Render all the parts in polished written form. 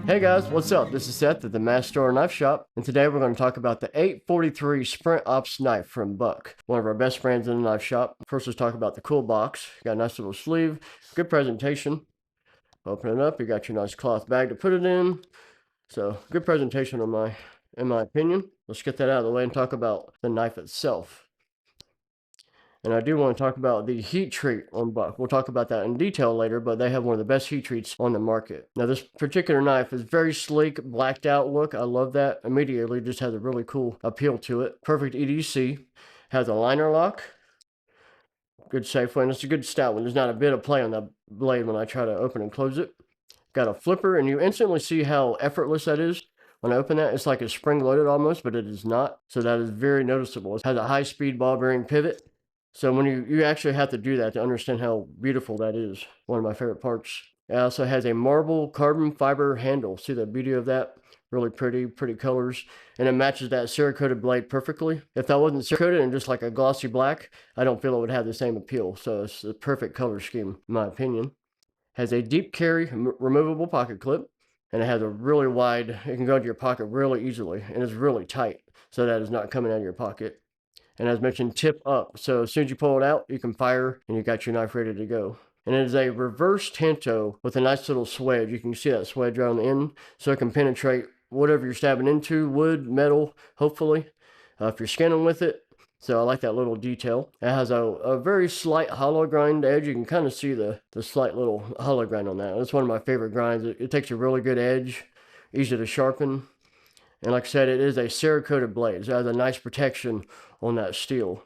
Hey guys, what's up? This is Seth at the Master Knife Shop, and today we're going to talk about the 843 Sprint Ops knife from Buck, one of our best brands in the knife shop. First, let's talk about the cool box. Got a nice little sleeve, good presentation. Open it up, you got your nice cloth bag to put it in. So, good presentation in my opinion. Let's get that out of the way and talk about the knife itself. And I do want to talk about the heat treat on Buck. We'll talk about that in detail later, but they have one of the best heat treats on the market. Now, this particular knife is very sleek, blacked out look. I love that. Immediately just has a really cool appeal to it. Perfect EDC. Has a liner lock. Good safe one. It's a good stout one. There's not a bit of play on the blade when I try to open and close it. Got a flipper, and you instantly see how effortless that is. When I open that, it's like it's spring-loaded almost, but it is not. So that is very noticeable. It has a high-speed ball bearing pivot. So when you actually have to do that to understand how beautiful that is. One of my favorite parts. It also has a marble carbon fiber handle. See the beauty of that? Really pretty colors. And it matches that Cerakoted blade perfectly. If that wasn't Cerakoted and just like a glossy black, I don't feel it would have the same appeal. So it's a perfect color scheme, in my opinion. Has a deep carry removable pocket clip. And it has a really wide, it can go into your pocket really easily. And it's really tight. So that is not coming out of your pocket. And as mentioned, tip up. So as soon as you pull it out, you can fire and you got your knife ready to go. And it is a reverse tanto with a nice little swedge. You can see that swedge right on the end. So it can penetrate whatever you're stabbing into, wood, metal, hopefully, if you're scanning with it. So I like that little detail. It has a very slight hollow grind edge. You can kind of see the slight little hollow grind on that. That's one of my favorite grinds. It takes a really good edge, easy to sharpen. And like I said, it is a Cerakoted blade. So it has a nice protection on that steel,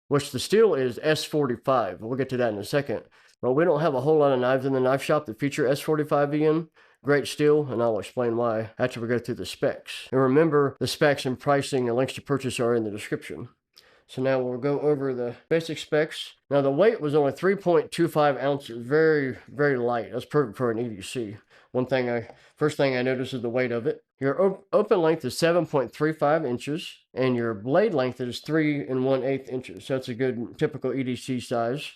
which the steel is S45. We'll get to that in a second. But we don't have a whole lot of knives in the knife shop that feature S45 in. Great steel, and I'll explain why after we go through the specs. And remember, the specs and pricing and links to purchase are in the description. So now we'll go over the basic specs. Now the weight was only 3.25 ounces, very, very light. That's perfect for an EDC. First thing I noticed is the weight of it. Your open length is 7.35 inches, and your blade length is 3 1/8 inches. So that's a good typical EDC size.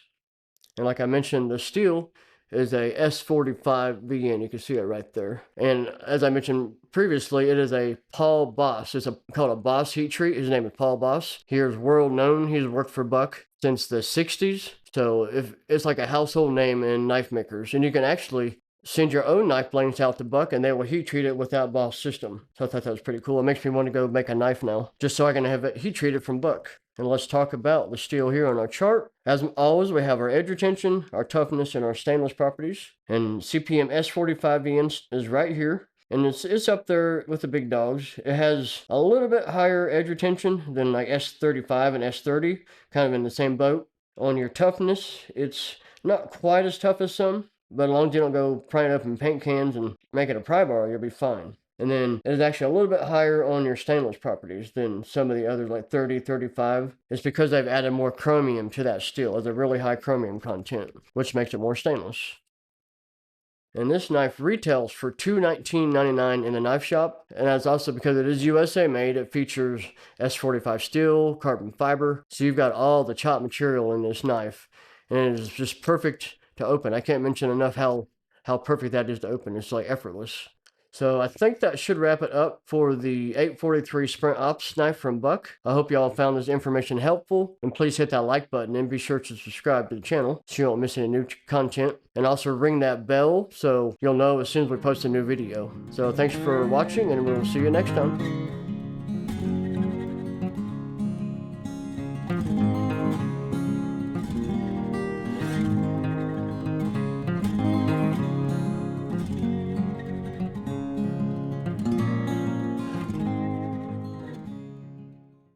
And like I mentioned, the steel is a S45 VN. You can see it right there. And as I mentioned previously, it is a Paul Bos. It's called a Bos Heat Treat. His name is Paul Bos. He is world known. He's worked for Buck since the 60s. So it's like a household name in knife makers. And you can actually send your own knife blades out to Buck, and they will heat treat it with that Bos system. So I thought that was pretty cool. It makes me want to go make a knife now, just so I can have it heat treated from Buck. And let's talk about the steel here on our chart. As always, we have our edge retention, our toughness, and our stainless properties. And CPM S45VN is right here. And it's up there with the big dogs. It has a little bit higher edge retention than like S35 and S30, kind of in the same boat. On your toughness, it's not quite as tough as some, but as long as you don't go prying up in paint cans and make it a pry bar, you'll be fine. And then it is actually a little bit higher on your stainless properties than some of the others, like 30, 35. It's because they've added more chromium to that steel. It's a really high chromium content, which makes it more stainless. And this knife retails for $219.99 in the knife shop. And that's also because it is USA made. It features S45 steel, carbon fiber. So you've got all the chop material in this knife. And it is just perfect to open. I can't mention enough how perfect that is to open. It's like effortless. So I think that should wrap it up for the 843 Sprint Ops knife from Buck. I hope y'all found this information helpful, and please hit that like button and be sure to subscribe to the channel so you don't miss any new content, and also ring that bell so you'll know as soon as we post a new video. So thanks for watching, and we'll see you next time.